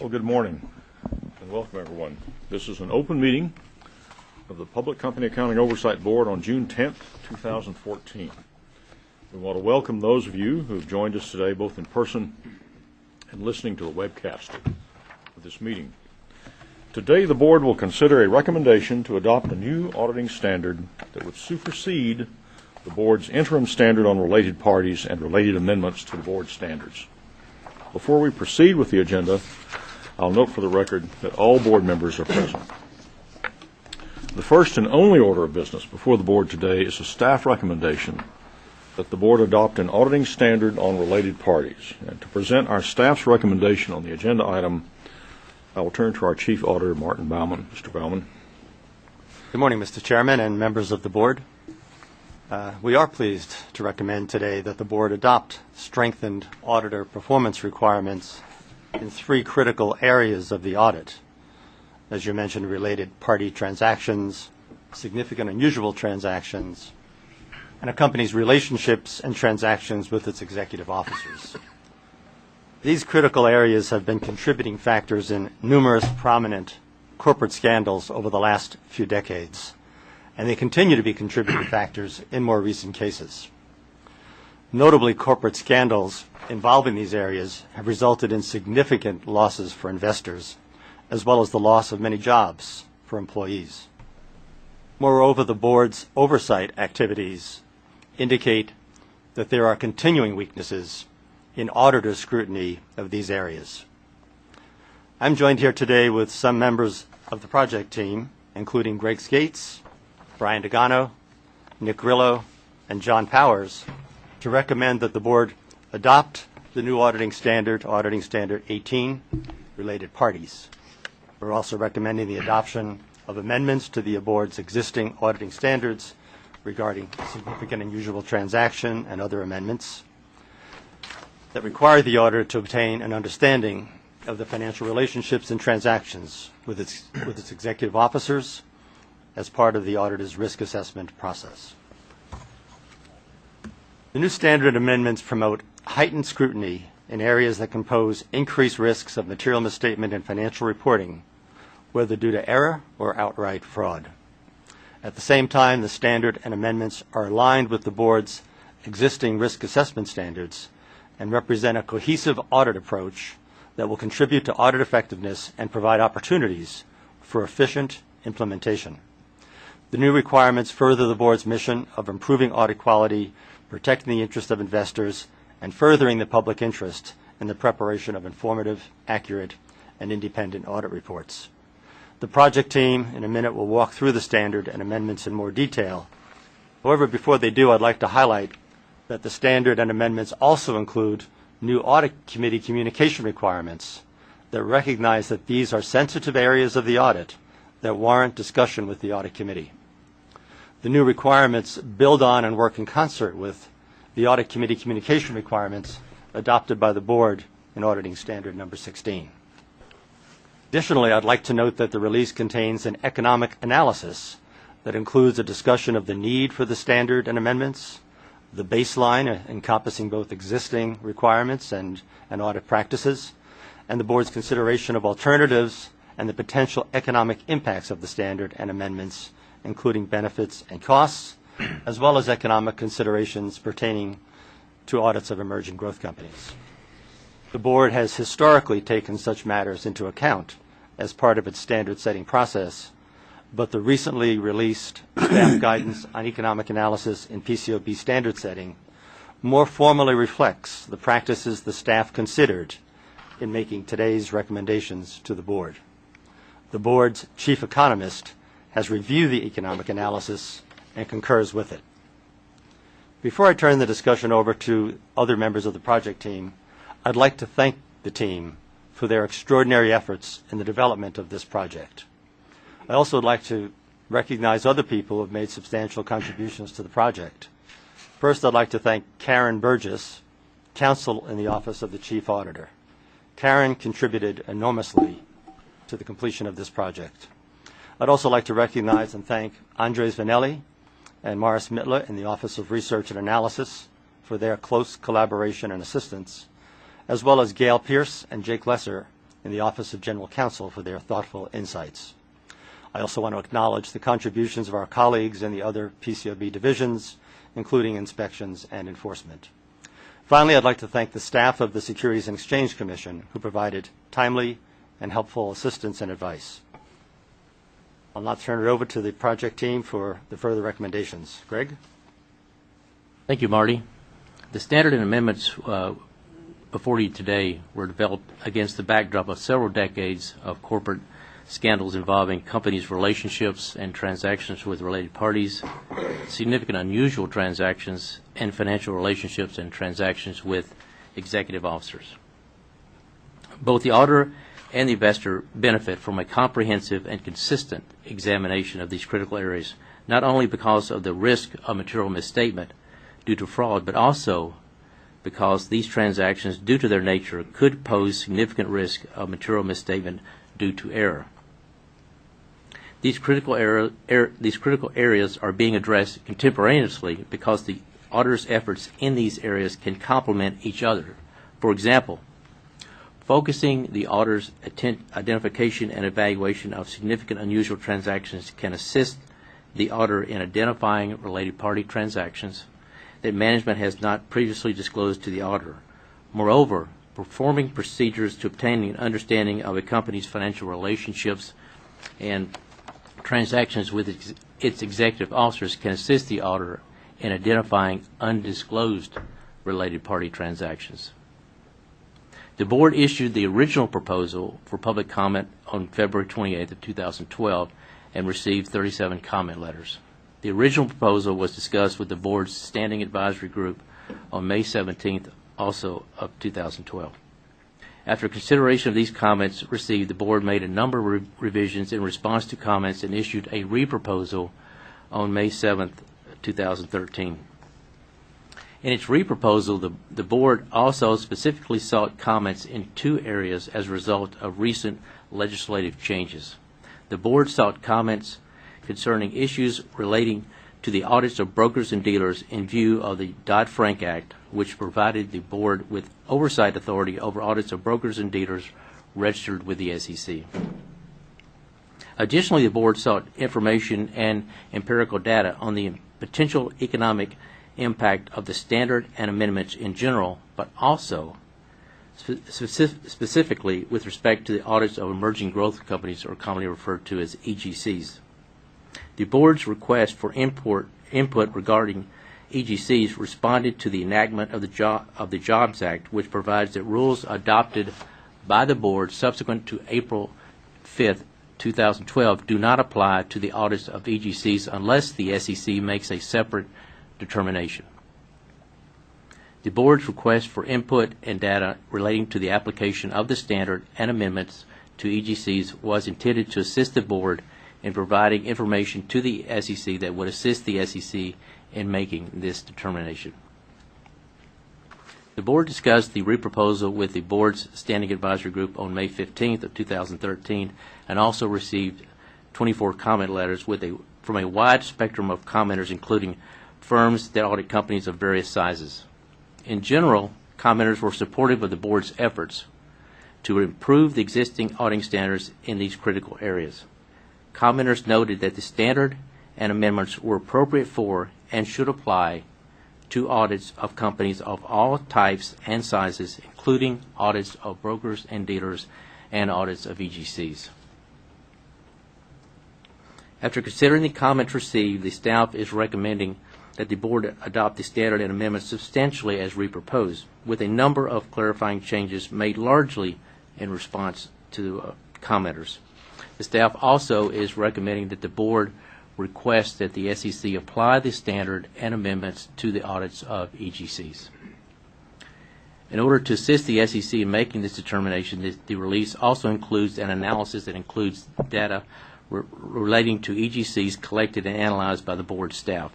Well, good morning and welcome, everyone. This is an open meeting of the Public Company Accounting Oversight Board on June 10th, 2014. We want to welcome those of you who have joined us today, both in person and listening to the webcast of this meeting. Today, the board will consider a recommendation to adopt a new auditing standard that would supersede the board's interim standard on related parties and related amendments to the board standards. Before we proceed with the agenda, I'll note for the record that all board members are present. The first and only order of business before the board today is a staff recommendation that the board adopt an auditing standard on related parties. And to present our staff's recommendation on the agenda item, I will turn to our Chief Auditor, Martin Baumann. Mr. Baumann. Good morning, Mr. Chairman and members of the board. We are pleased to recommend today that the board adopt strengthened auditor performance requirements in three critical areas of the audit. As you mentioned, related party transactions, significant unusual transactions, and a company's relationships and transactions with its executive officers. These critical areas have been contributing factors in numerous prominent corporate scandals over the last few decades, and they continue to be contributing factors in more recent cases. Notably, corporate scandals involving these areas have resulted in significant losses for investors, as well as the loss of many jobs for employees. Moreover, the board's oversight activities indicate that there are continuing weaknesses in auditor scrutiny of these areas. I'm joined here today with some members of the project team, including Greg Skates, Brian Degano, Nick Grillo, and John Powers, to recommend that the board adopt the new auditing standard 18, related parties. We're also recommending the adoption of amendments to the board's existing auditing standards regarding significant unusual transaction and other amendments that require the auditor to obtain an understanding of the financial relationships and transactions with its executive officers as part of the auditor's risk assessment process. The new standard amendments promote heightened scrutiny in areas that can pose increased risks of material misstatement in financial reporting, whether due to error or outright fraud. At the same time, the standard and amendments are aligned with the board's existing risk assessment standards and represent a cohesive audit approach that will contribute to audit effectiveness and provide opportunities for efficient implementation. The new requirements further the board's mission of improving audit quality, protecting the interest of investors, and furthering the public interest in the preparation of informative, accurate, and independent audit reports. The project team in a minute will walk through the standard and amendments in more detail. However, before they do, I'd like to highlight that the standard and amendments also include new audit committee communication requirements that recognize that these are sensitive areas of the audit that warrant discussion with the audit committee. The new requirements build on and work in concert with the audit committee communication requirements adopted by the board in auditing standard number 16. Additionally, I'd like to note that the release contains an economic analysis that includes a discussion of the need for the standard and amendments, the baseline encompassing both existing requirements and audit practices, and the board's consideration of alternatives and the potential economic impacts of the standard and amendments, including benefits and costs, as well as economic considerations pertaining to audits of emerging growth companies. The board has historically taken such matters into account as part of its standard setting process, but the recently released staff guidance on economic analysis in PCAOB standard setting more formally reflects the practices the staff considered in making today's recommendations to the board. The board's chief economist has reviewed the economic analysis and concurs with it. Before I turn the discussion over to other members of the project team, I'd like to thank the team for their extraordinary efforts in the development of this project. I also would like to recognize other people who have made substantial contributions to the project. First, I'd like to thank Karen Burgess, counsel in the Office of the Chief Auditor. Karen contributed enormously to the completion of this project. I'd also like to recognize and thank Andres Vanelli and Morris Mittler in the Office of Research and Analysis for their close collaboration and assistance, as well as Gail Pierce and Jake Lesser in the Office of General Counsel for their thoughtful insights. I also want to acknowledge the contributions of our colleagues in the other PCAOB divisions, including inspections and enforcement. Finally, I'd like to thank the staff of the Securities and Exchange Commission who provided timely and helpful assistance and advice. I'll now turn it over to the project team for the further recommendations. Greg? Thank you, Marty. The standard and amendments before you today were developed against the backdrop of several decades of corporate scandals involving companies' relationships and transactions with related parties, significant unusual transactions, and financial relationships and transactions with executive officers. Both the auditor and the investor benefit from a comprehensive and consistent examination of these critical areas, not only because of the risk of material misstatement due to fraud, but also because these transactions, due to their nature, could pose significant risk of material misstatement due to error. These critical areas are being addressed contemporaneously because the auditor's efforts in these areas can complement each other. For example, focusing the auditor's identification and evaluation of significant unusual transactions can assist the auditor in identifying related party transactions that management has not previously disclosed to the auditor. Moreover, performing procedures to obtain an understanding of a company's financial relationships and transactions with its executive officers can assist the auditor in identifying undisclosed related party transactions. The board issued the original proposal for public comment on February 28th of 2012 and received 37 comment letters. The original proposal was discussed with the board's standing advisory group on May 17th, also of 2012. After consideration of these comments received, the board made a number of revisions in response to comments and issued a re-proposal on May 7th, 2013. In its re-proposal, the board also specifically sought comments in two areas as a result of recent legislative changes. The board sought comments concerning issues relating to the audits of brokers and dealers in view of the Dodd-Frank Act, which provided the board with oversight authority over audits of brokers and dealers registered with the SEC. Additionally, the board sought information and empirical data on the potential economic impact of the standard and amendments in general, but also specifically with respect to the audits of emerging growth companies, or commonly referred to as EGCs. The board's request for input regarding EGCs responded to the enactment of the Jobs Act, which provides that rules adopted by the board subsequent to April 5th, 2012 do not apply to the audits of EGCs unless the SEC makes a separate determination. The board's request for input and data relating to the application of the standard and amendments to EGCs was intended to assist the board in providing information to the SEC that would assist the SEC in making this determination. The board discussed the re-proposal with the board's standing advisory group on May 15th of 2013 and also received 24 comment letters from a wide spectrum of commenters, including firms that audit companies of various sizes. In general, commenters were supportive of the board's efforts to improve the existing auditing standards in these critical areas. Commenters noted that the standard and amendments were appropriate for and should apply to audits of companies of all types and sizes, including audits of brokers and dealers and audits of EGCs. After considering the comments received, the staff is recommending that the board adopt the standard and amendments substantially as re-proposed, with a number of clarifying changes made largely in response to commenters. The staff also is recommending that the board request that the SEC apply the standard and amendments to the audits of EGCs. In order to assist the SEC in making this determination, the release also includes an analysis that includes data relating to EGCs collected and analyzed by the board staff.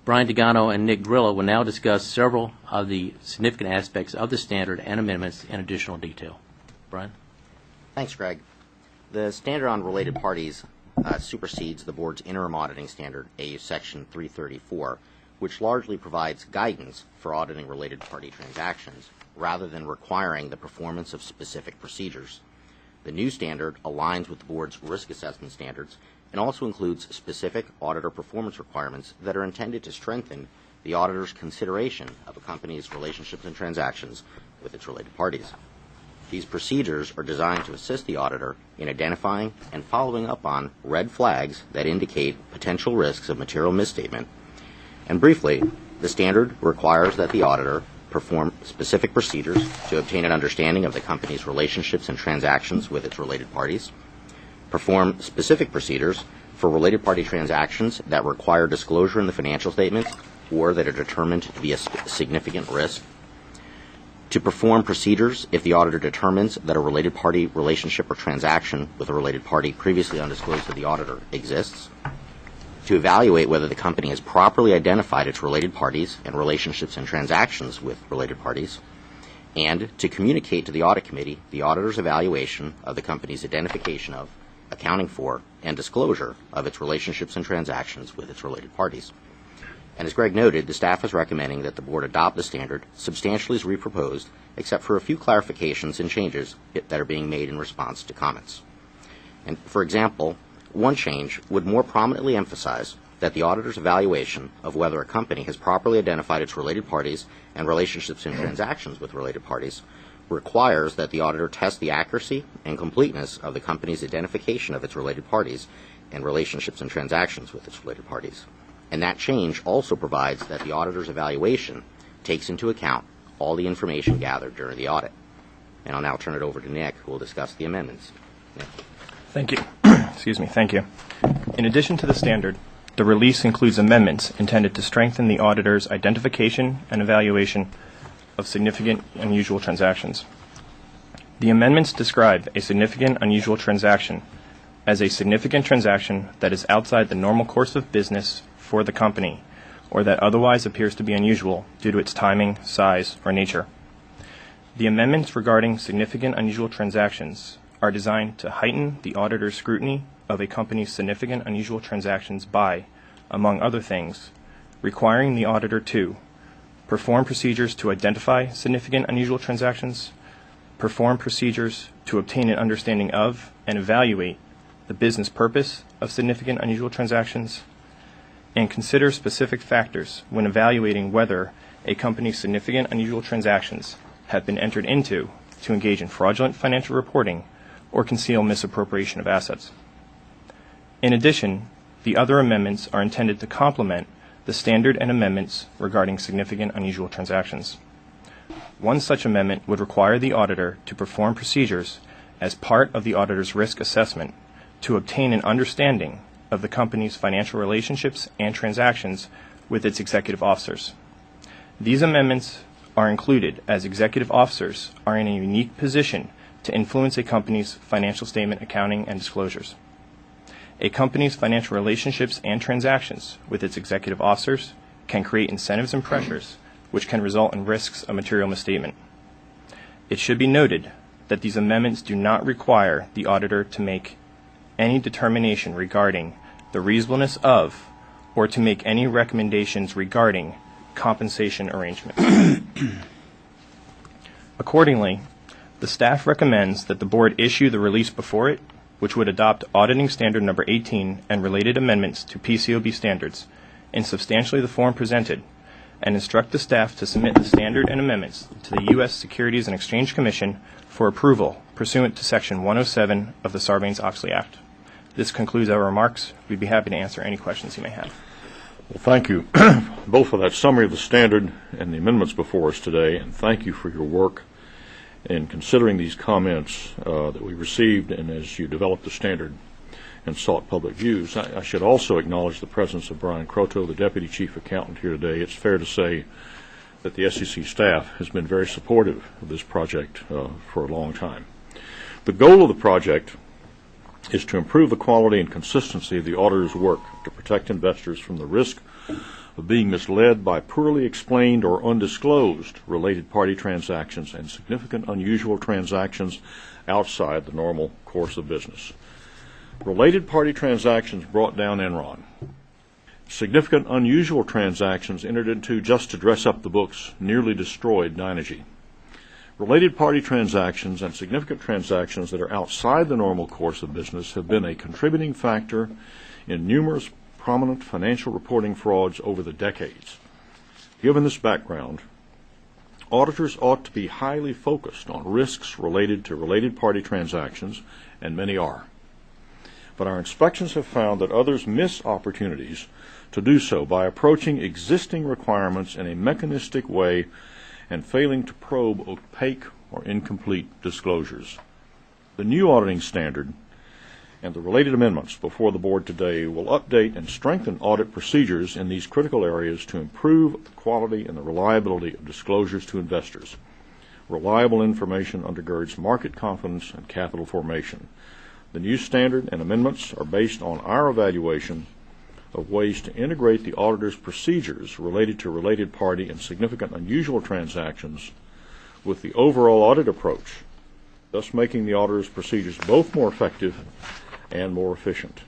Brian Degano and Nick Grillo will now discuss several of the significant aspects of the standard and amendments in additional detail. Brian? Thanks, Greg. The standard on related parties supersedes the board's interim auditing standard, AU Section 334, which largely provides guidance for auditing related party transactions rather than requiring the performance of specific procedures. The new standard aligns with the board's risk assessment standards and also includes specific auditor performance requirements that are intended to strengthen the auditor's consideration of a company's relationships and transactions with its related parties. These procedures are designed to assist the auditor in identifying and following up on red flags that indicate potential risks of material misstatement. And briefly, the standard requires that the auditor perform specific procedures to obtain an understanding of the company's relationships and transactions with its related parties, perform specific procedures for related party transactions that require disclosure in the financial statements or that are determined to be a significant risk, to perform procedures if the auditor determines that a related party relationship or transaction with a related party previously undisclosed to the auditor exists, to evaluate whether the company has properly identified its related parties and relationships and transactions with related parties, and to communicate to the audit committee the auditor's evaluation of the company's identification of, accounting for, and disclosure of its relationships and transactions with its related parties. And as Greg noted, the staff is recommending that the board adopt the standard substantially as reproposed, except for a few clarifications and changes that are being made in response to comments. And for example, one change would more prominently emphasize that the auditor's evaluation of whether a company has properly identified its related parties and relationships and transactions with related parties requires that the auditor test the accuracy and completeness of the company's identification of its related parties and relationships and transactions with its related parties. And that change also provides that the auditor's evaluation takes into account all the information gathered during the audit. And I'll now turn it over to Nick, who will discuss the amendments. Nick. Thank you. Excuse me. Thank you. In addition to the standard, the release includes amendments intended to strengthen the auditor's identification and evaluation of significant unusual transactions. The amendments describe a significant unusual transaction as a significant transaction that is outside the normal course of business for the company, or that otherwise appears to be unusual due to its timing, size, or nature. The amendments regarding significant unusual transactions are designed to heighten the auditor's scrutiny of a company's significant unusual transactions by, among other things, requiring the auditor to perform procedures to identify significant unusual transactions, perform procedures to obtain an understanding of and evaluate the business purpose of significant unusual transactions, and consider specific factors when evaluating whether a company's significant unusual transactions have been entered into to engage in fraudulent financial reporting or conceal misappropriation of assets. In addition, the other amendments are intended to complement the standard and amendments regarding significant unusual transactions. One such amendment would require the auditor to perform procedures as part of the auditor's risk assessment to obtain an understanding of the company's financial relationships and transactions with its executive officers. These amendments are included as executive officers are in a unique position to influence a company's financial statement accounting and disclosures. A company's financial relationships and transactions with its executive officers can create incentives and pressures which can result in risks of material misstatement. It should be noted that these amendments do not require the auditor to make any determination regarding the reasonableness of or to make any recommendations regarding compensation arrangements. Accordingly, the staff recommends that the board issue the release before it, which would adopt auditing standard number 18 and related amendments to PCAOB standards in substantially the form presented, and instruct the staff to submit the standard and amendments to the U.S. Securities and Exchange Commission for approval pursuant to Section 107 of the Sarbanes-Oxley Act. This concludes our remarks. We'd be happy to answer any questions you may have. Well, thank you both for that summary of the standard and the amendments before us today, and thank you for your work in considering these comments that we received and as you developed the standard and sought public views. I should also acknowledge the presence of Brian Croteau, the Deputy Chief Accountant, here today. It's fair to say that the SEC staff has been very supportive of this project for a long time. The goal of the project is to improve the quality and consistency of the auditor's work to protect investors from the risk of being misled by poorly explained or undisclosed related party transactions and significant unusual transactions outside the normal course of business. Related party transactions brought down Enron. Significant unusual transactions entered into just to dress up the books nearly destroyed Dynegy. Related party transactions and significant transactions that are outside the normal course of business have been a contributing factor in numerous prominent financial reporting frauds over the decades. Given this background, auditors ought to be highly focused on risks related to related party transactions, and many are. But our inspections have found that others miss opportunities to do so by approaching existing requirements in a mechanistic way and failing to probe opaque or incomplete disclosures. The new auditing standard and the related amendments before the board today will update and strengthen audit procedures in these critical areas to improve the quality and the reliability of disclosures to investors. Reliable information undergirds market confidence and capital formation. The new standard and amendments are based on our evaluation of ways to integrate the auditor's procedures related to related party and significant unusual transactions with the overall audit approach, thus making the auditor's procedures both more effective and more efficient.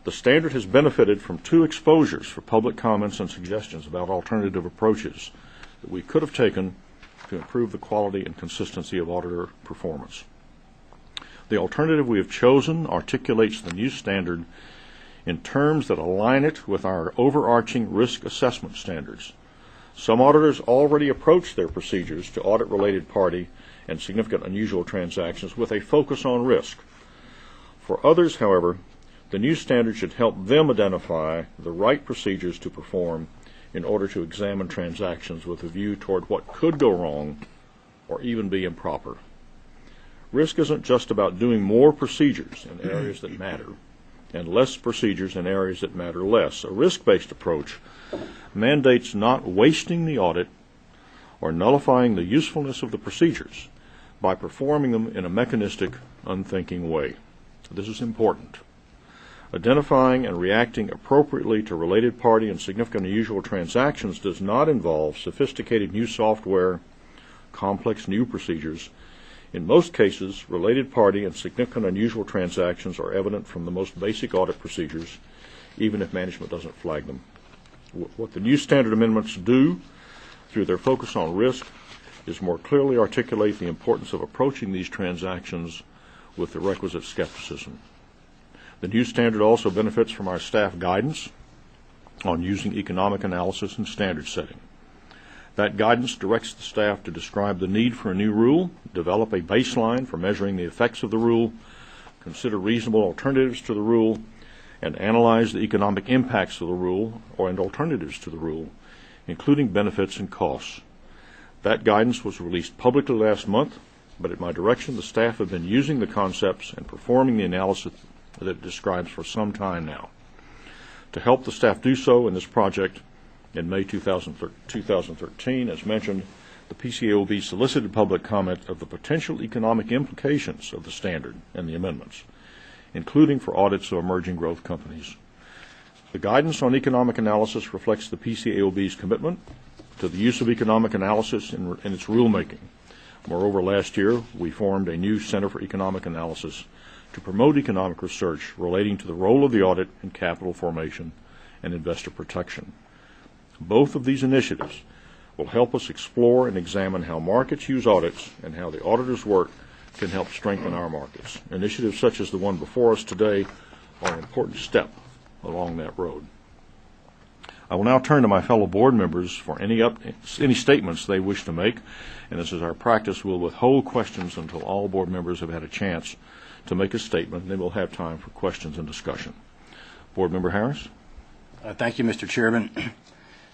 The standard has benefited from 2 exposures for public comments and suggestions about alternative approaches that we could have taken to improve the quality and consistency of auditor performance. The alternative we have chosen articulates the new standard in terms that align it with our overarching risk assessment standards. Some auditors already approach their procedures to audit related party and significant unusual transactions with a focus on risk. For others, however, the new standard should help them identify the right procedures to perform in order to examine transactions with a view toward what could go wrong or even be improper. Risk isn't just about doing more procedures in areas that matter and less procedures in areas that matter less. A risk-based approach mandates not wasting the audit or nullifying the usefulness of the procedures by performing them in a mechanistic, unthinking way. This is important. Identifying and reacting appropriately to related party and significant unusual transactions does not involve sophisticated new software, complex new procedures. In most cases, related party and significant unusual transactions are evident from the most basic audit procedures, even if management doesn't flag them. What the new standard amendments do, through their focus on risk, is more clearly articulate the importance of approaching these transactions with the requisite skepticism. The new standard also benefits from our staff guidance on using economic analysis and standard setting. That guidance directs the staff to describe the need for a new rule, develop a baseline for measuring the effects of the rule, consider reasonable alternatives to the rule, and analyze the economic impacts of the rule and alternatives to the rule, including benefits and costs. That guidance was released publicly last month, but at my direction, the staff have been using the concepts and performing the analysis that it describes for some time now. To help the staff do so in this project, in May 2013, as mentioned, the PCAOB solicited public comment of the potential economic implications of the standard and the amendments, including for audits of emerging growth companies. The guidance on economic analysis reflects the PCAOB's commitment to the use of economic analysis in its rulemaking. Moreover, last year, we formed a new Center for Economic Analysis to promote economic research relating to the role of the audit in capital formation and investor protection. Both of these initiatives will help us explore and examine how markets use audits and how the auditor's work can help strengthen our markets. Initiatives such as the one before us today are an important step along that road. I will now turn to my fellow board members for any statements they wish to make, and as is our practice, we'll withhold questions until all board members have had a chance to make a statement, and then we'll have time for questions and discussion. Board Member Harris? Thank you, Mr. Chairman.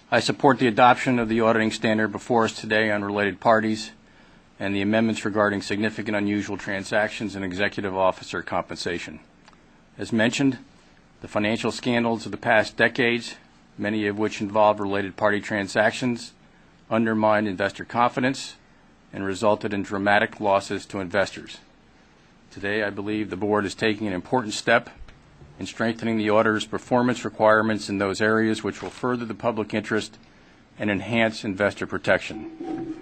I support the adoption of the auditing standard before us today on related parties and the amendments regarding significant unusual transactions and executive officer compensation. As mentioned, the financial scandals of the past decades, many of which involved related party transactions, undermined investor confidence and resulted in dramatic losses to investors. Today, I believe the board is taking an important step in strengthening the auditor's performance requirements in those areas which will further the public interest and enhance investor protection.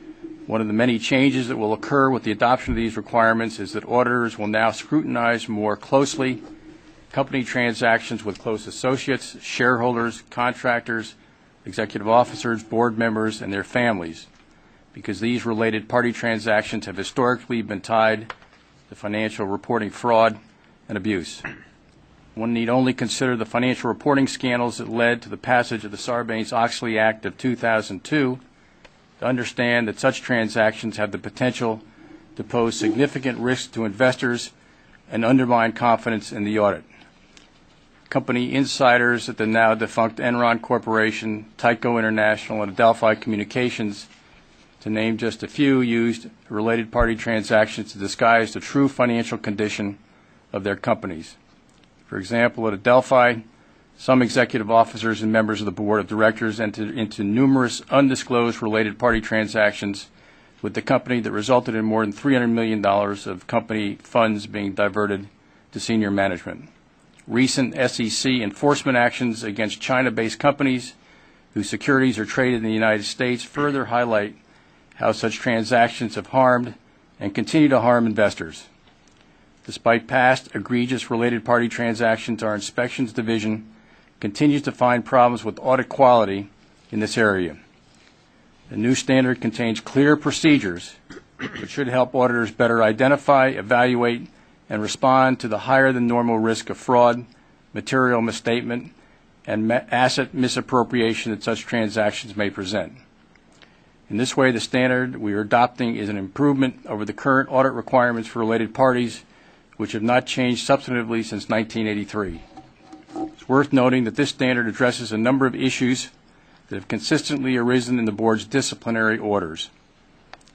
One of the many changes that will occur with the adoption of these requirements is that auditors will now scrutinize more closely company transactions with close associates, shareholders, contractors, executive officers, board members, and their families, because these related party transactions have historically been tied to financial reporting fraud and abuse. One need only consider the financial reporting scandals that led to the passage of the Sarbanes-Oxley Act of 2002 to understand that such transactions have the potential to pose significant risks to investors and undermine confidence in the audit. Company insiders at the now defunct Enron Corporation, Tyco International, and Adelphi Communications, to name just a few, used related party transactions to disguise the true financial condition of their companies. For example, at Adelphi, some executive officers and members of the board of directors entered into numerous undisclosed related party transactions with the company that resulted in more than $300 million of company funds being diverted to senior management. Recent SEC enforcement actions against China-based companies whose securities are traded in the United States further highlight how such transactions have harmed and continue to harm investors. Despite past egregious related party transactions, our inspections division continues to find problems with audit quality in this area. The new standard contains clear procedures which should help auditors better identify, evaluate, and respond to the higher than normal risk of fraud, material misstatement, and asset misappropriation that such transactions may present. In this way, the standard we are adopting is an improvement over the current audit requirements for related parties, which have not changed substantively since 1983. It's worth noting that this standard addresses a number of issues that have consistently arisen in the board's disciplinary orders.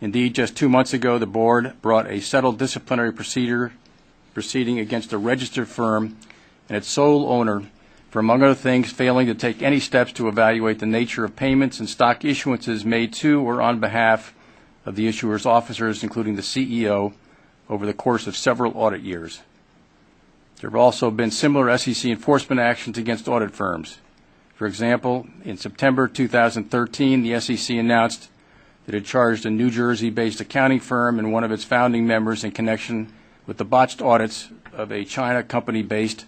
Indeed, just 2 months ago, the board brought a settled disciplinary proceeding against a registered firm and its sole owner for, among other things, failing to take any steps to evaluate the nature of payments and stock issuances made to or on behalf of the issuer's officers, including the CEO, over the course of several audit years. There have also been similar SEC enforcement actions against audit firms. For example, in September 2013, the SEC announced that it charged a New Jersey-based accounting firm and one of its founding members in connection with the botched audits of a China company based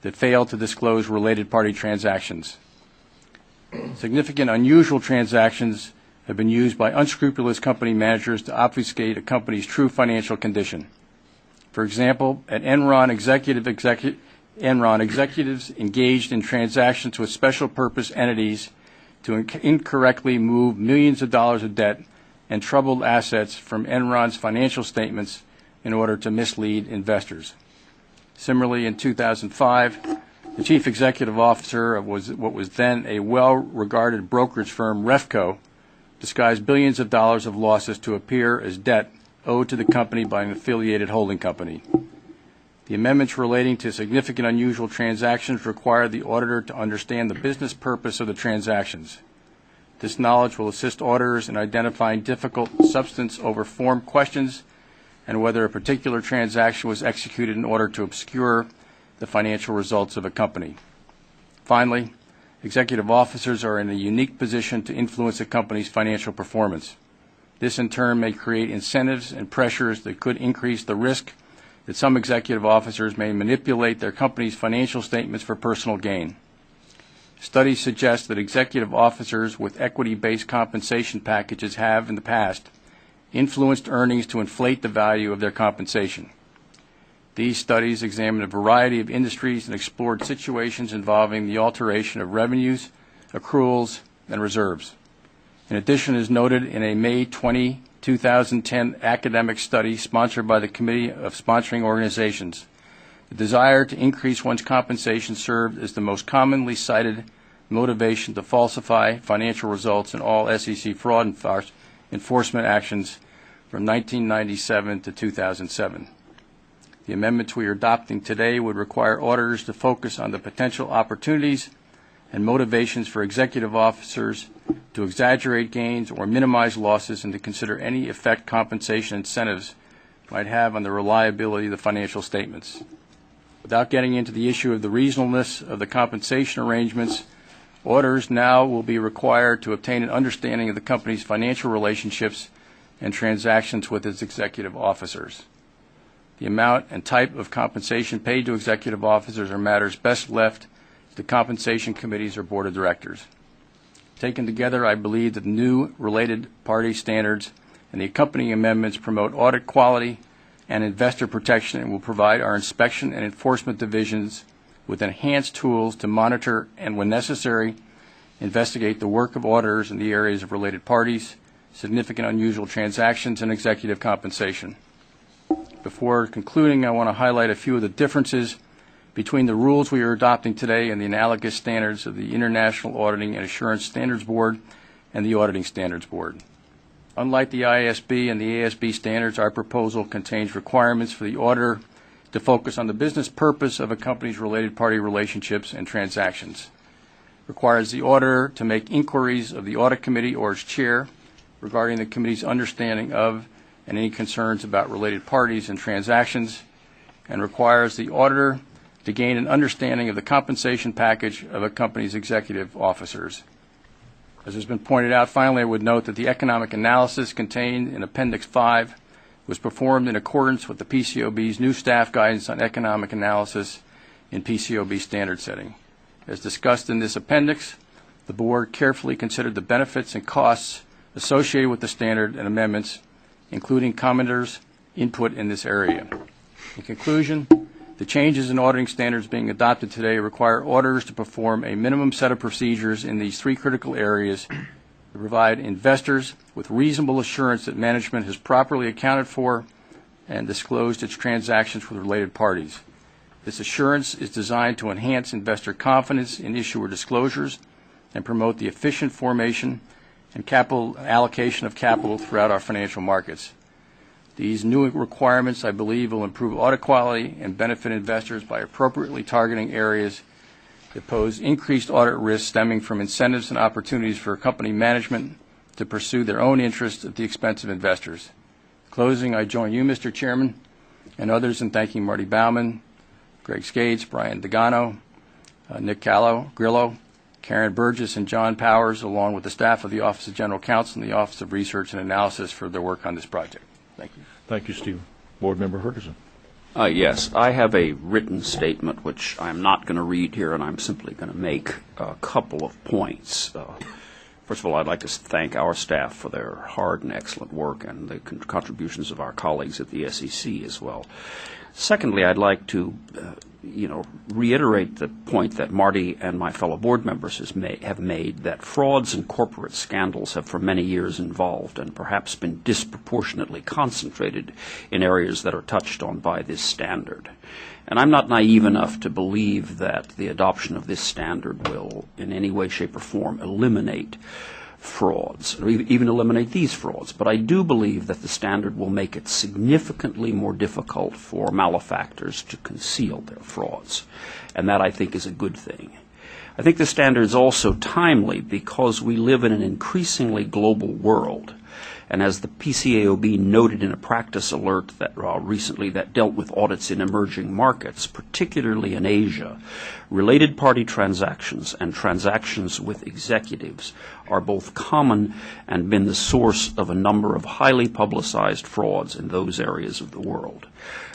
that failed to disclose related party transactions. Significant unusual transactions have been used by unscrupulous company managers to obfuscate a company's true financial condition. For example, at Enron, executives engaged in transactions with special purpose entities to incorrectly move millions of dollars of debt and troubled assets from Enron's financial statements in order to mislead investors. Similarly, in 2005, the chief executive officer of what was then a well-regarded brokerage firm, Refco, disguised billions of dollars of losses to appear as debt owed to the company by an affiliated holding company. The amendments relating to significant unusual transactions require the auditor to understand the business purpose of the transactions. This knowledge will assist auditors in identifying difficult substance over form questions and whether a particular transaction was executed in order to obscure the financial results of a company. Finally, executive officers are in a unique position to influence a company's financial performance. This, in turn, may create incentives and pressures that could increase the risk that some executive officers may manipulate their company's financial statements for personal gain. Studies suggest that executive officers with equity-based compensation packages have, in the past, influenced earnings to inflate the value of their compensation. These studies examined a variety of industries and explored situations involving the alteration of revenues, accruals, and reserves. In addition, as noted in a May 20, 2010 academic study sponsored by the Committee of Sponsoring Organizations, the desire to increase one's compensation served as the most commonly cited motivation to falsify financial results in all SEC fraud enforcement actions from 1997 to 2007. The amendments we are adopting today would require auditors to focus on the potential opportunities and motivations for executive officers to exaggerate gains or minimize losses and to consider any effect compensation incentives might have on the reliability of the financial statements. Without getting into the issue of the reasonableness of the compensation arrangements, auditors now will be required to obtain an understanding of the company's financial relationships and transactions with its executive officers. The amount and type of compensation paid to executive officers are matters best left to the compensation committees or board of directors. Taken together, I believe that the new related party standards and the accompanying amendments promote audit quality and investor protection and will provide our inspection and enforcement divisions with enhanced tools to monitor and, when necessary, investigate the work of auditors in the areas of related parties, significant unusual transactions, and executive compensation. Before concluding, I want to highlight a few of the differences between the rules we are adopting today and the analogous standards of the International Auditing and Assurance Standards Board and the Auditing Standards Board. Unlike the IASB and the ASB standards, our proposal contains requirements for the auditor to focus on the business purpose of a company's related party relationships and transactions. Requires the auditor to make inquiries of the audit committee or its chair regarding the committee's understanding of and any concerns about related parties and transactions, and requires the auditor to gain an understanding of the compensation package of a company's executive officers. As has been pointed out, finally, I would note that the economic analysis contained in Appendix 5 was performed in accordance with the PCAOB's new staff guidance on economic analysis in PCAOB standard setting. As discussed in this appendix, the board carefully considered the benefits and costs associated with the standard and amendments, including commenters' input in this area. In conclusion, the changes in auditing standards being adopted today require auditors to perform a minimum set of procedures in these three critical areas to provide investors with reasonable assurance that management has properly accounted for and disclosed its transactions with related parties. This assurance is designed to enhance investor confidence in issuer disclosures and promote the efficient formation and capital allocation of capital throughout our financial markets. These new requirements, I believe, will improve audit quality and benefit investors by appropriately targeting areas that pose increased audit risks stemming from incentives and opportunities for company management to pursue their own interests at the expense of investors. In closing, I join you, Mr. Chairman, and others in thanking Marty Baumann, Greg Skates, Brian Degano, Nick Grillo, Karen Burgess, and John Powers, along with the staff of the Office of General Counsel and the Office of Research and Analysis for their work on this project. Thank you. Thank you, Steve. Board Member Ferguson. Yes, I have a written statement which I'm not going to read here, and I'm simply going to make a couple of points. First of all, I'd like to thank our staff for their hard and excellent work and the contributions of our colleagues at the SEC as well. Secondly, I'd like to reiterate the point that Marty and my fellow board members have made, that frauds and corporate scandals have for many years involved and perhaps been disproportionately concentrated in areas that are touched on by this standard. And I'm not naive enough to believe that the adoption of this standard will in any way, shape, or form eliminate frauds, or even eliminate these frauds. But I do believe that the standard will make it significantly more difficult for malefactors to conceal their frauds. And that, I think, is a good thing. I think the standard is also timely because we live in an increasingly global world. And as the PCAOB noted in a practice alert that recently that dealt with audits in emerging markets, particularly in Asia, related party transactions and transactions with executives are both common and been the source of a number of highly publicized frauds in those areas of the world.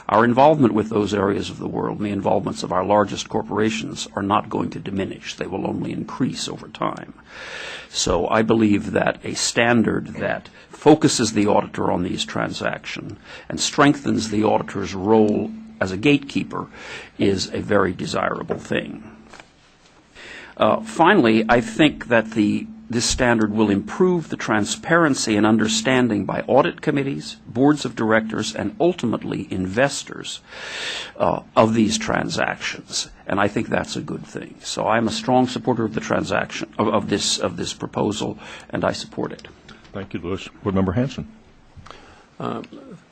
Our involvement with those areas of the world and the involvements of our largest corporations are not going to diminish. They will only increase over time. So I believe that a standard that focuses the auditor on these transactions and strengthens the auditor's role as a gatekeeper is a very desirable thing. Finally, I think that this standard will improve the transparency and understanding by audit committees, boards of directors, and ultimately investors of these transactions. And I think that's a good thing. So I'm a strong supporter of the transaction of this proposal, and I support it. Thank you, Lewis. Board Member Hanson.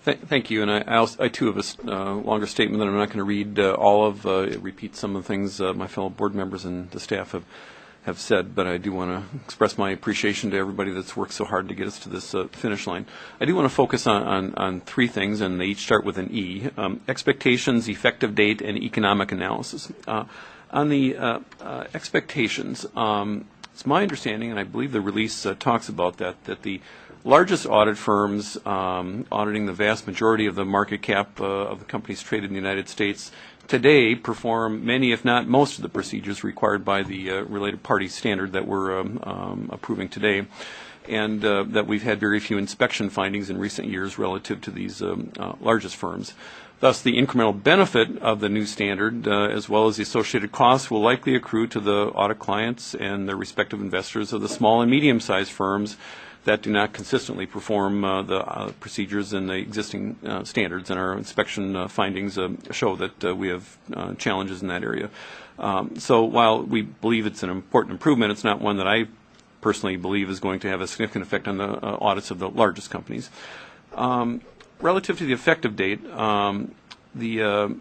Thank you, and I too have a longer statement that I'm not going to read all of. It repeats some of the things my fellow board members and the staff have said, but I do want to express my appreciation to everybody that's worked so hard to get us to this finish line. I do want to focus on three things, and they each start with an E: expectations, effective date, and economic analysis. On the expectations, it's my understanding, and I believe the release talks about that the largest audit firms auditing the vast majority of the market cap of the companies traded in the United States today perform many, if not most, of the procedures required by the related party standard that we're approving today, and that we've had very few inspection findings in recent years relative to these largest firms. Thus, the incremental benefit of the new standard, as well as the associated costs, will likely accrue to the audit clients and their respective investors of the small and medium-sized firms that do not consistently perform the procedures in the existing standards, and our inspection findings show that we have challenges in that area. So while we believe it's an important improvement, it's not one that I personally believe is going to have a significant effect on the audits of the largest companies. Relative to the effective date, the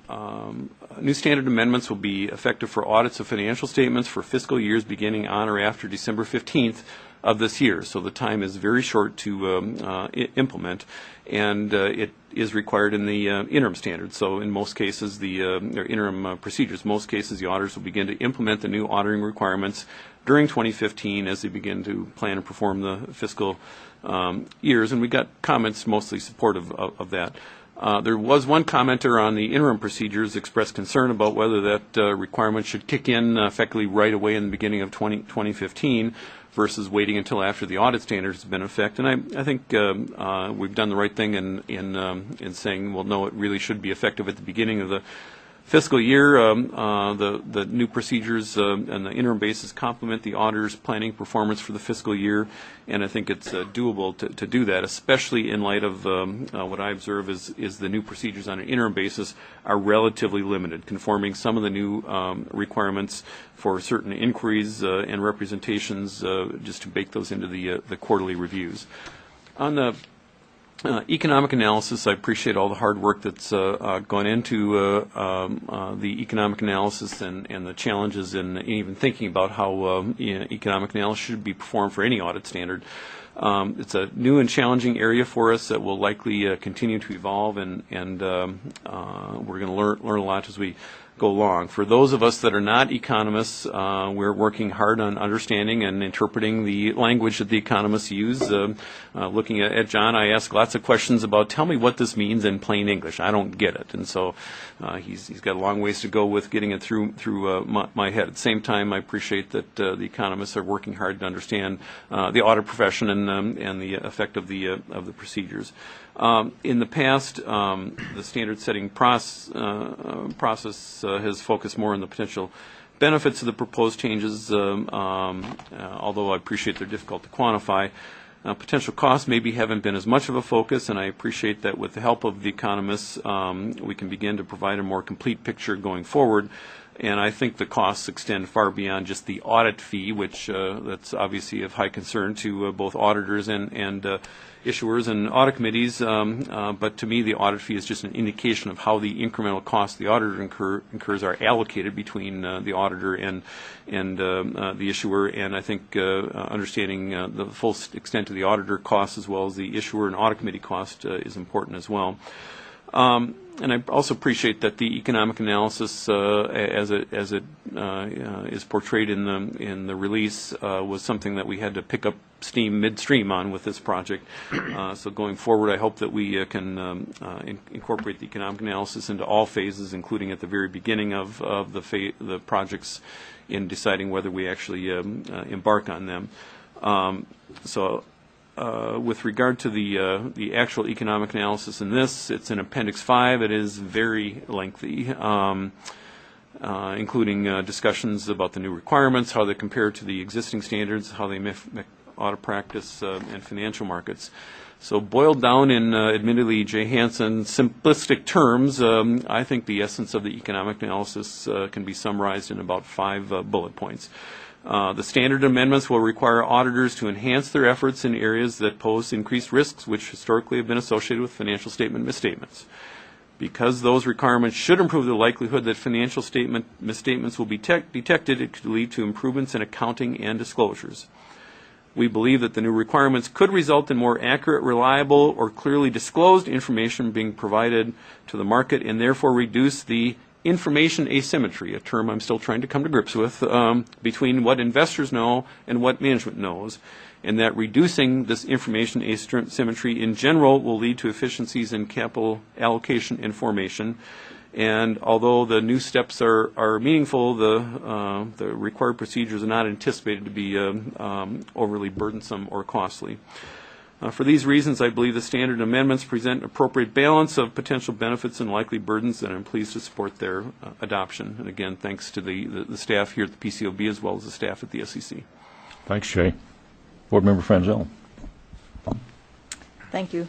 new standard amendments will be effective for audits of financial statements for fiscal years beginning on or after December 15th of this year. So the time is very short to implement, and it is required in the interim standards. So in most cases, the interim procedures, most cases the auditors will begin to implement the new auditing requirements during 2015 as they begin to plan and perform the fiscal years, and we got comments mostly supportive of that. There was one commenter on the interim procedures expressed concern about whether that requirement should kick in effectively right away in the beginning of 2015 versus waiting until after the audit standards have been in effect. And I think we've done the right thing in saying, well, no, it really should be effective at the beginning of the fiscal year. The new procedures on the interim basis complement the auditor's planning performance for the fiscal year, and I think it's doable to do that, especially in light of what I observe is the new procedures on an interim basis are relatively limited, conforming some of the new requirements for certain inquiries and representations just to bake those into the quarterly reviews. On the economic analysis, I appreciate all the hard work that's gone into the economic analysis and the challenges in even thinking about how economic analysis should be performed for any audit standard. It's a new and challenging area for us that will likely continue to evolve, and we're going to learn a lot as we go along. For those of us that are not economists, we're working hard on understanding and interpreting the language that the economists use. Looking at John, I ask lots of questions about, tell me what this means in plain English. I don't get it. And so he's got a long ways to go with getting it through my head. At the same time, I appreciate that the economists are working hard to understand the audit profession and the effect of the procedures. In the past, the standard setting process has focused more on the potential benefits of the proposed changes, although I appreciate they're difficult to quantify. Potential costs maybe haven't been as much of a focus, and I appreciate that with the help of the economists, we can begin to provide a more complete picture going forward. And I think the costs extend far beyond just the audit fee, which that's obviously of high concern to both auditors and issuers and audit committees. But to me, the audit fee is just an indication of how the incremental costs the auditor incurs are allocated between the auditor and the issuer. And I think understanding the full extent of the auditor costs as well as the issuer and audit committee cost is important as well. And I also appreciate that the economic analysis, as it is portrayed in the release, was something that we had to pick up steam midstream on with this project. So going forward, I hope that we can incorporate the economic analysis into all phases, including at the very beginning of the projects, in deciding whether we actually embark on them. With regard to the actual economic analysis in this, it's in Appendix 5. It is very lengthy, including discussions about the new requirements, how they compare to the existing standards, how they affect audit practice and financial markets. So boiled down in admittedly J. Hanson simplistic terms, I think the essence of the economic analysis can be summarized in about 5 bullet points. The standard amendments will require auditors to enhance their efforts in areas that pose increased risks, which historically have been associated with financial statement misstatements. Because those requirements should improve the likelihood that financial statement misstatements will be detected, it could lead to improvements in accounting and disclosures. We believe that the new requirements could result in more accurate, reliable, or clearly disclosed information being provided to the market, and therefore reduce the information asymmetry, a term I'm still trying to come to grips with, between what investors know and what management knows, and that reducing this information asymmetry in general will lead to efficiencies in capital allocation and formation. And although the new steps are meaningful, the required procedures are not anticipated to be overly burdensome or costly. For these reasons, I believe the standard amendments present an appropriate balance of potential benefits and likely burdens, and I'm pleased to support their adoption. And again, thanks to the staff here at the PCAOB as well as the staff at the SEC. Thanks, Jay. Board Member Franzel. Thank you.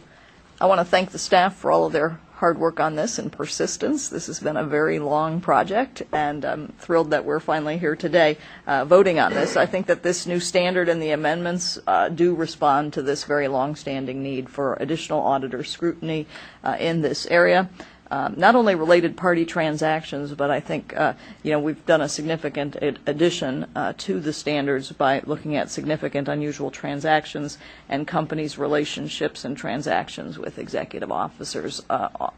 I want to thank the staff for all of their hard work on this and persistence. This has been a very long project, and I'm thrilled that we're finally here today voting on this. I think that this new standard and the amendments do respond to this very long-standing need for additional auditor scrutiny in this area. Not only related party transactions, but I think we've done a significant addition to the standards by looking at significant unusual transactions and companies' relationships and transactions with executive officers,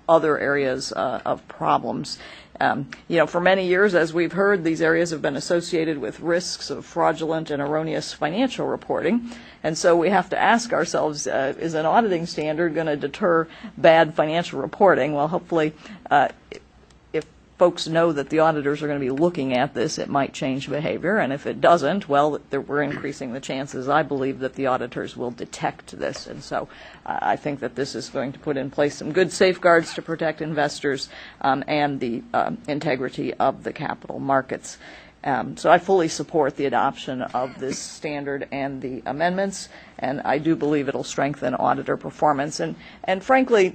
other areas of problems. For many years, as we've heard, these areas have been associated with risks of fraudulent and erroneous financial reporting. And so we have to ask ourselves, is an auditing standard going to deter bad financial reporting? Well, hopefully, if folks know that the auditors are going to be looking at this, it might change behavior. And if it doesn't, well, we're increasing the chances, I believe, that the auditors will detect this. And so I think that this is going to put in place some good safeguards to protect investors and the integrity of the capital markets. So I fully support the adoption of this standard and the amendments, and I do believe it'll strengthen auditor performance. And frankly,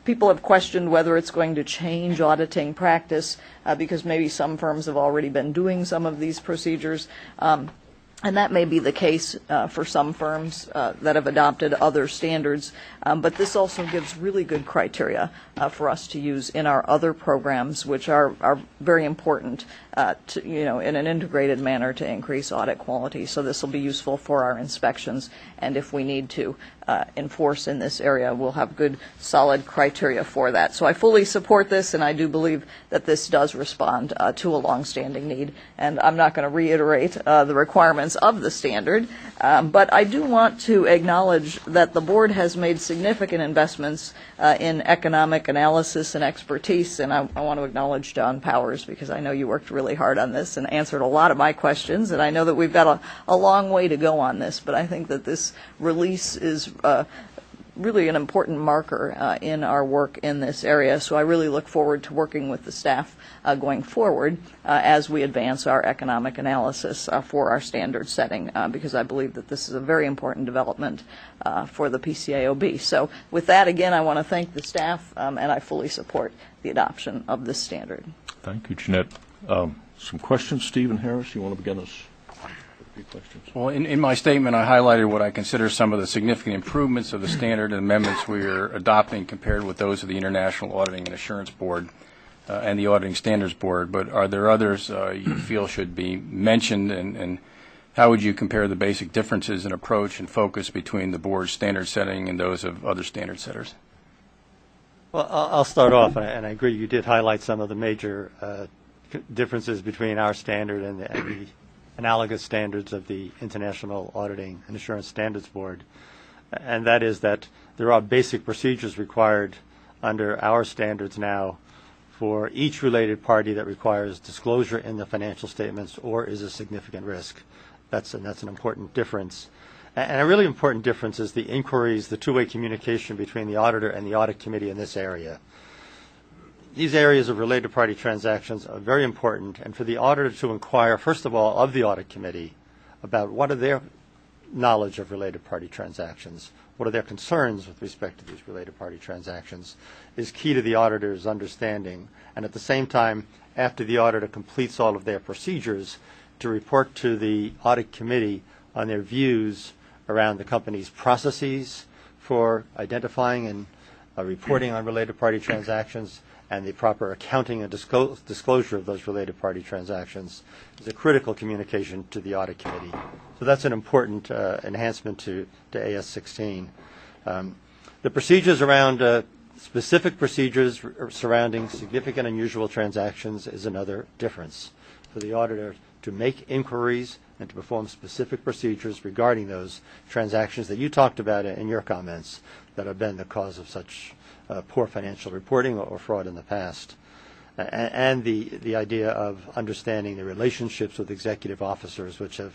people have questioned whether it's going to change auditing practice because maybe some firms have already been doing some of these procedures. And that may be the case for some firms that have adopted other standards, but this also gives really good criteria for us to use in our other programs, which are very important in an integrated manner to increase audit quality. So this will be useful for our inspections, and if we need to enforce in this area, we'll have good, solid criteria for that. So I fully support this, and I do believe that this does respond to a longstanding need. And I'm not going to reiterate the requirements of the standard, but I do want to acknowledge that the board has made significant investments in economic analysis and expertise, and I want to acknowledge John Powers because I know you worked really hard on this and answered a lot of my questions, and I know that we've got a long way to go on this, but I think that this release is really an important marker in our work in this area. So I really look forward to working with the staff going forward as we advance our economic analysis for our standard setting, because I believe that this is a very important development for the PCAOB. So with that, again, I want to thank the staff, and I fully support the adoption of this standard. Thank you, Jeanette. Some questions, Stephen Harris? You want to begin us? Questions. Well, in my statement, I highlighted what I consider some of the significant improvements of the standard and amendments we are adopting compared with those of the International Auditing and Assurance Board and the Auditing Standards Board. But are there others you feel should be mentioned, and how would you compare the basic differences in approach and focus between the board's standard setting and those of other standard setters? Well, I'll start off, and I agree you did highlight some of the major differences between our standard and the analogous standards of the International Auditing and Assurance Standards Board, and that is that there are basic procedures required under our standards now for each related party that requires disclosure in the financial statements or is a significant risk. That's an important difference. And a really important difference is the inquiries, the two-way communication between the auditor and the audit committee in this area. These areas of related party transactions are very important, and for the auditor to inquire, first of all, of the audit committee about what are their knowledge of related party transactions, what are their concerns with respect to these related party transactions, is key to the auditor's understanding. And at the same time, after the auditor completes all of their procedures, to report to the audit committee on their views around the company's processes for identifying and reporting on related party transactions, and the proper accounting and disclosure of those related party transactions is a critical communication to the audit committee. So that's an important enhancement to AS 16. The procedures around Specific procedures surrounding significant unusual transactions is another difference. For the auditor to make inquiries and to perform specific procedures regarding those transactions that you talked about in your comments that have been the cause of such poor financial reporting or fraud in the past. And the idea of understanding the relationships with executive officers, which have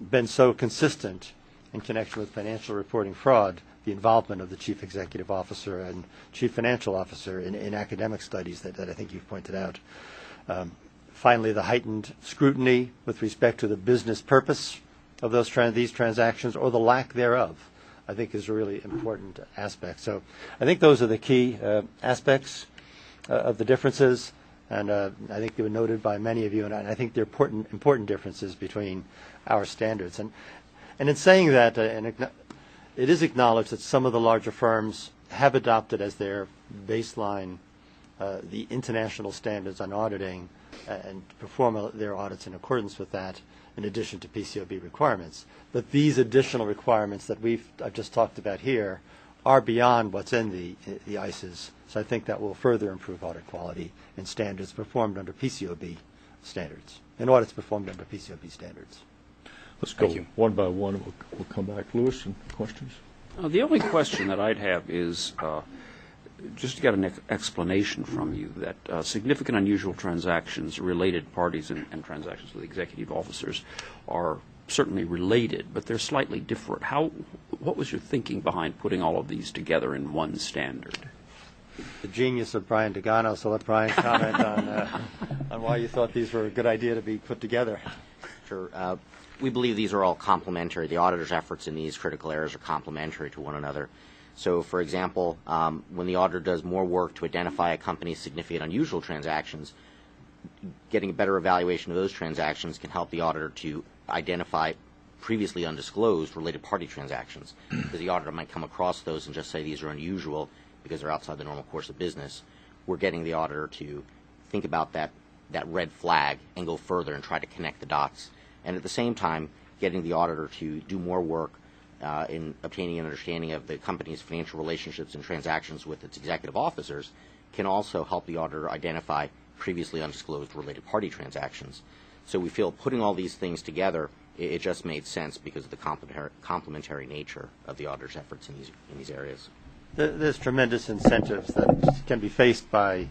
been so consistent in connection with financial reporting fraud, the involvement of the chief executive officer and chief financial officer in academic studies that I think you've pointed out. Finally, the heightened scrutiny with respect to the business purpose of these transactions or the lack thereof, I think is a really important aspect. So I think those are the key aspects of the differences, and I think they were noted by many of you, and I think they're important differences between our standards. And in saying that, it is acknowledged that some of the larger firms have adopted as their baseline the international standards on auditing and perform their audits in accordance with that, in addition to PCAOB requirements. But these additional requirements that I've just talked about here are beyond what's in the ICES. So I think that will further improve audit quality and standards performed under PCAOB standards, and audits performed under PCAOB standards. Let's go one by one. We'll come back. Lewis, some questions? The only question that I'd have is just to get an explanation from you that significant unusual transactions, related parties and transactions with executive officers are certainly related, but they're slightly different. What was your thinking behind putting all of these together in one standard? The genius of Brian Degano, so let Brian comment on why you thought these were a good idea to be put together. Sure. We believe these are all complementary. The auditor's efforts in these critical areas are complementary to one another. So, for example, when the auditor does more work to identify a company's significant unusual transactions, getting a better evaluation of those transactions can help the auditor to identify previously undisclosed related party transactions. Because the auditor might come across those and just say these are unusual because they're outside the normal course of business. We're getting the auditor to think about that red flag and go further and try to connect the dots. And at the same time, getting the auditor to do more work in obtaining an understanding of the company's financial relationships and transactions with its executive officers can also help the auditor identify previously undisclosed related party transactions. So we feel putting all these things together, it just made sense because of the complementary nature of the auditor's efforts in these areas. There's tremendous incentives that can be faced by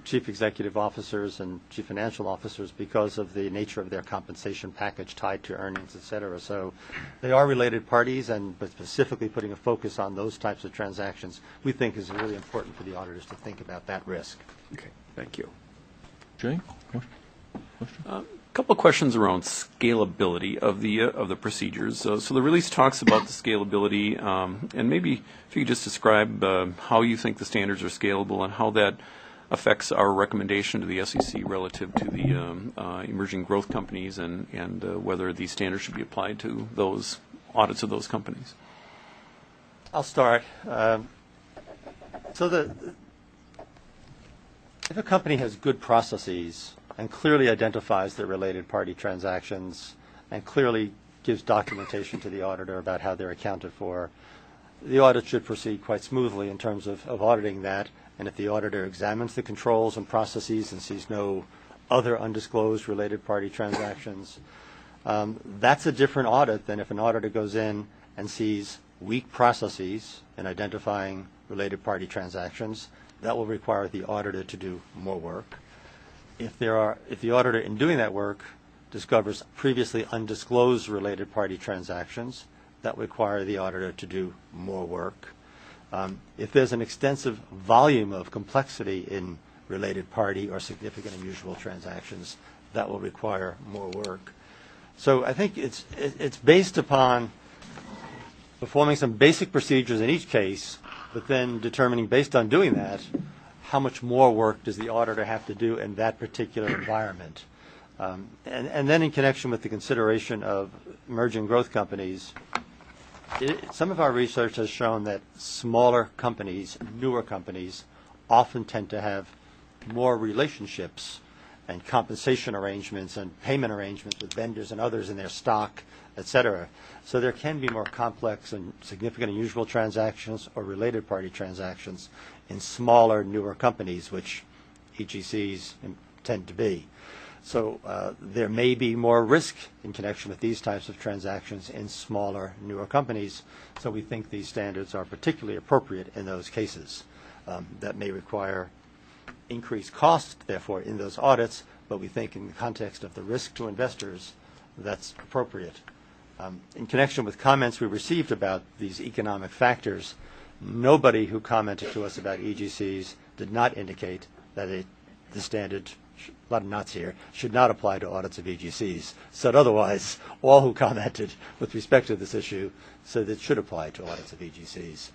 chief executive officers and chief financial officers because of the nature of their compensation package tied to earnings, et cetera. So they are related parties, but specifically putting a focus on those types of transactions we think is really important for the auditors to think about that risk. Okay, thank you. Jay, question? A couple of questions around scalability of the procedures. So the release talks about the scalability, and maybe if you could just describe how you think the standards are scalable and how that affects our recommendation to the SEC relative to the emerging growth companies and whether these standards should be applied to those audits of those companies. I'll start. If a company has good processes and clearly identifies the related party transactions and clearly gives documentation to the auditor about how they're accounted for, the audit should proceed quite smoothly in terms of auditing that. And if the auditor examines the controls and processes and sees no other undisclosed related party transactions, that's a different audit than if an auditor goes in and sees weak processes in identifying related party transactions. That will require the auditor to do more work. If the auditor in doing that work discovers previously undisclosed related party transactions, that will require the auditor to do more work. If there's an extensive volume of complexity in related party or significant unusual transactions, that will require more work. So I think it's based upon performing some basic procedures in each case, but then determining, based on doing that, how much more work does the auditor have to do in that particular environment. And then in connection with the consideration of emerging growth companies, some of our research has shown that smaller companies, newer companies, often tend to have more relationships and compensation arrangements and payment arrangements with vendors and others in their stock, et cetera. So there can be more complex and significant unusual transactions or related party transactions in smaller, newer companies, which EGCs tend to be. So there may be more risk in connection with these types of transactions in smaller, newer companies. So we think these standards are particularly appropriate in those cases. That may require increased cost, therefore, in those audits, but we think in the context of the risk to investors, that's appropriate. In connection with comments we received about these economic factors, nobody who commented to us about EGCs did not indicate that the standard, a lot of knots here, should not apply to audits of EGCs. Said otherwise, all who commented with respect to this issue said it should apply to audits of EGCs.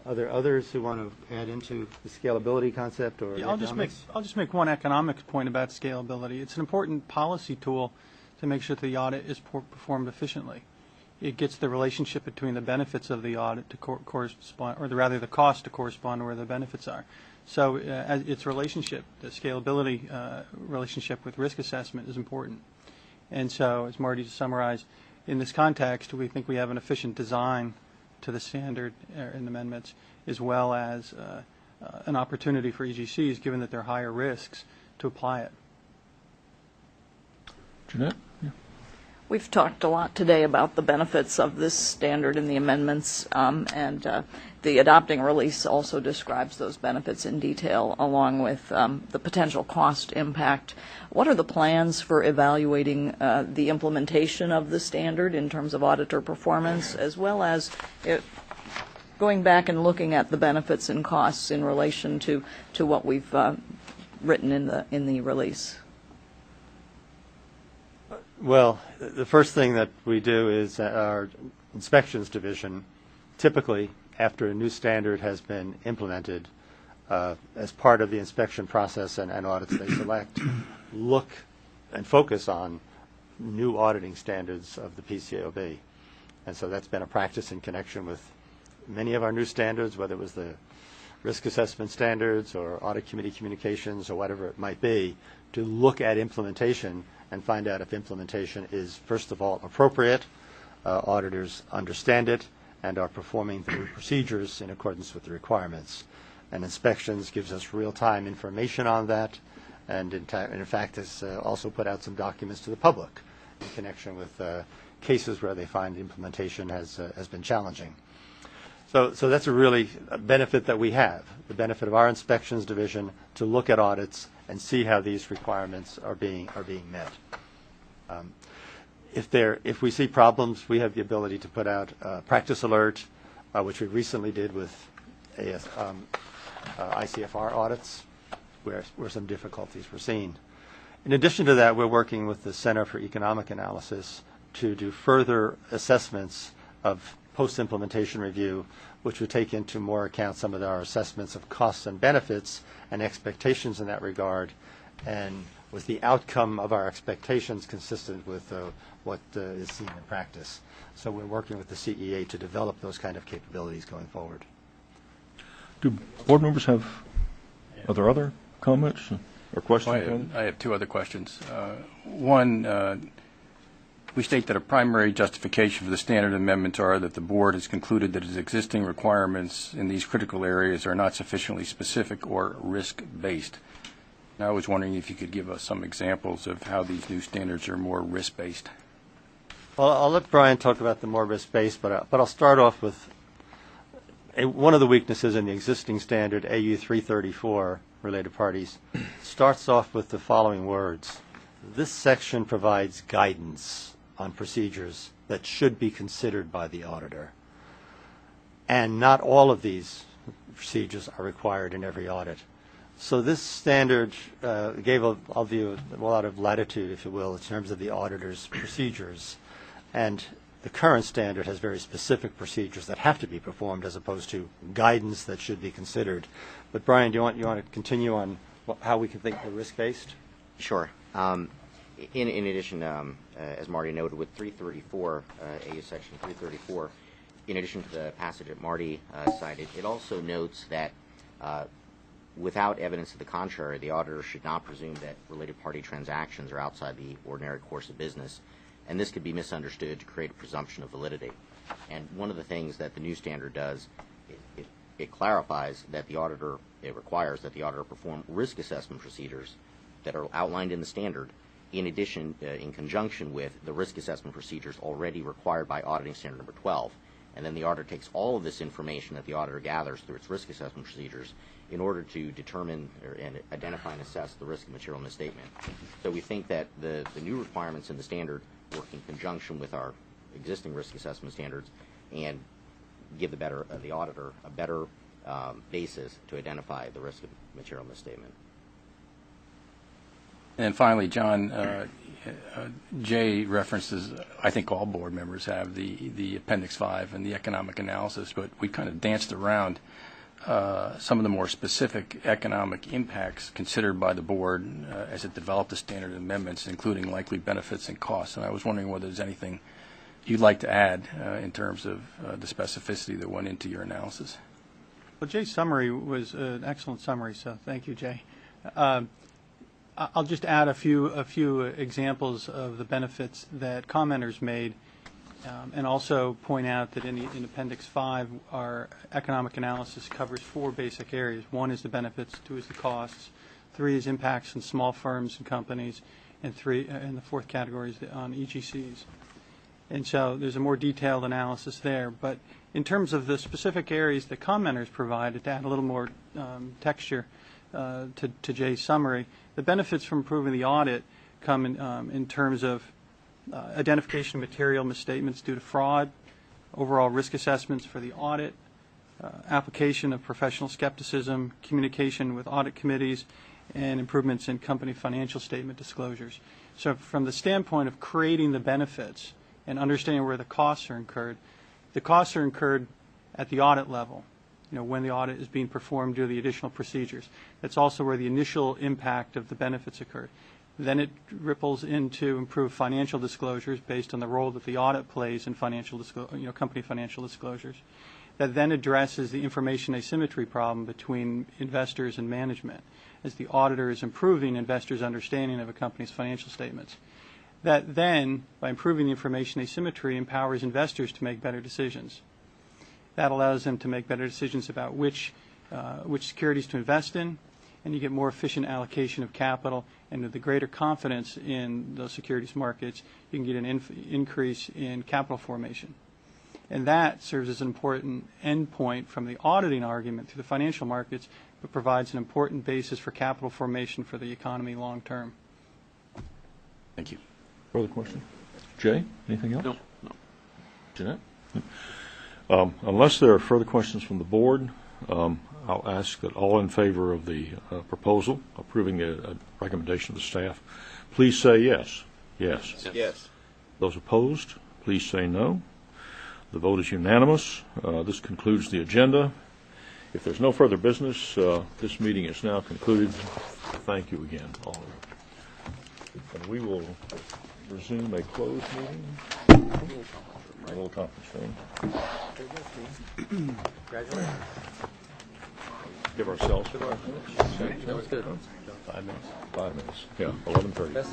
Are there others who want to add into the scalability concept or I'll just make one economics point about scalability. It's an important policy tool to make sure that the audit is performed efficiently. It gets the relationship between the benefits of the audit to correspond, or rather the cost to correspond to where the benefits are. So its relationship, the scalability relationship with risk assessment is important. And so, as Marty just summarized, in this context, we think we have an efficient design to the standard in amendments, as well as an opportunity for EGCs, given that they're higher risks, to apply it. Jeanette? Yeah. We've talked a lot today about the benefits of this standard in the amendments, and the adopting release also describes those benefits in detail, along with the potential cost impact. What are the plans for evaluating the implementation of the standard in terms of auditor performance, as well as going back and looking at the benefits and costs in relation to what we've written in the release? Well, the first thing that we do is our inspections division, typically after a new standard has been implemented, as part of the inspection process and audits they select, look and focus on new auditing standards of the PCAOB. And so that's been a practice in connection with many of our new standards, whether it was the risk assessment standards or audit committee communications or whatever it might be, to look at implementation and find out if implementation is, first of all, appropriate, auditors understand it, and are performing the procedures in accordance with the requirements. And inspections gives us real-time information on that, and in fact has also put out some documents to the public in connection with cases where they find the implementation has been challenging. So that's a really benefit that we have, the benefit of our inspections division to look at audits and see how these requirements are being met. If we see problems, we have the ability to put out a practice alert, which we recently did with ICFR audits, where some difficulties were seen. In addition to that, we're working with the Center for Economic Analysis to do further assessments of post-implementation review, which would take into more account some of our assessments of costs and benefits and expectations in that regard, and was the outcome of our expectations consistent with what is seen in practice. So we're working with the CEA to develop those kind of capabilities going forward. Do board members have other comments or questions? I have two other questions. One, we state that a primary justification for the standard amendments are that the board has concluded that its existing requirements in these critical areas are not sufficiently specific or risk-based. And I was wondering if you could give us some examples of how these new standards are more risk-based. Well, I'll let Brian talk about the more risk-based, but I'll start off with one of the weaknesses in the existing standard, AU 334, related parties, starts off with the following words. This section provides guidance on procedures that should be considered by the auditor. And not all of these procedures are required in every audit. So this standard gave a lot of latitude, if you will, in terms of the auditor's procedures. And the current standard has very specific procedures that have to be performed as opposed to guidance that should be considered. But Brian, do you want to continue on how we can think we're risk-based? Sure. In addition, as Marty noted, with 334, AU Section 334, in addition to the passage that Marty cited, it also notes that without evidence to the contrary, the auditor should not presume that related party transactions are outside the ordinary course of business, and this could be misunderstood to create a presumption of validity. And one of the things that the new standard does, it clarifies that it requires that the auditor perform risk assessment procedures that are outlined in the standard, in addition, in conjunction with the risk assessment procedures already required by auditing standard number 12. And then the auditor takes all of this information that the auditor gathers through its risk assessment procedures in order to determine and identify and assess the risk of material misstatement. So we think that the new requirements in the standard work in conjunction with our existing risk assessment standards and give the auditor a better basis to identify the risk of material misstatement. And finally, John, Jay references, I think all board members have, the Appendix 5 and the economic analysis, but we kind of danced around some of the more specific economic impacts considered by the board as it developed the standard amendments, including likely benefits and costs. And I was wondering whether there's anything you'd like to add in terms of the specificity that went into your analysis. Well, Jay's summary was an excellent summary, so thank you, Jay. I'll just add a few examples of the benefits that commenters made, and also point out that in Appendix 5, our economic analysis covers 4 basic areas. 1 is the benefits, 2 is the costs, 3 is impacts on small firms and companies, and the 4th category is on EGCs. And so there's a more detailed analysis there. But in terms of the specific areas that commenters provided, to add a little more texture to Jay's summary, the benefits from improving the audit come in terms of identification of material misstatements due to fraud, overall risk assessments for the audit, application of professional skepticism, communication with audit committees, and improvements in company financial statement disclosures. So from the standpoint of creating the benefits and understanding where the costs are incurred at the audit level, when the audit is being performed due to the additional procedures. That's also where the initial impact of the benefits occurred. Then it ripples into improved financial disclosures based on the role that the audit plays in company financial disclosures. That then addresses the information asymmetry problem between investors and management, as the auditor is improving investors' understanding of a company's financial statements. That then, by improving the information asymmetry, empowers investors to make better decisions. That allows them to make better decisions about which securities to invest in, and you get more efficient allocation of capital, and with the greater confidence in those securities markets, you can get an increase in capital formation. And that serves as an important endpoint from the auditing argument to the financial markets, but provides an important basis for capital formation for the economy long term. Thank you. Further question? Jay, anything else? No. Jeanette? Unless there are further questions from the board, I'll ask that all in favor of the proposal approving the recommendation of the staff, please say yes. Yes. Yes. Those opposed, please say no. The vote is unanimous. This concludes the agenda. If there's no further business, this meeting is now concluded. Thank you again, all of you. And we will resume a closed meeting. A little conference room. Congratulations. Give ourselves 5 minutes. That was good. 5 minutes. 5 minutes. Yeah, 11:30. Best,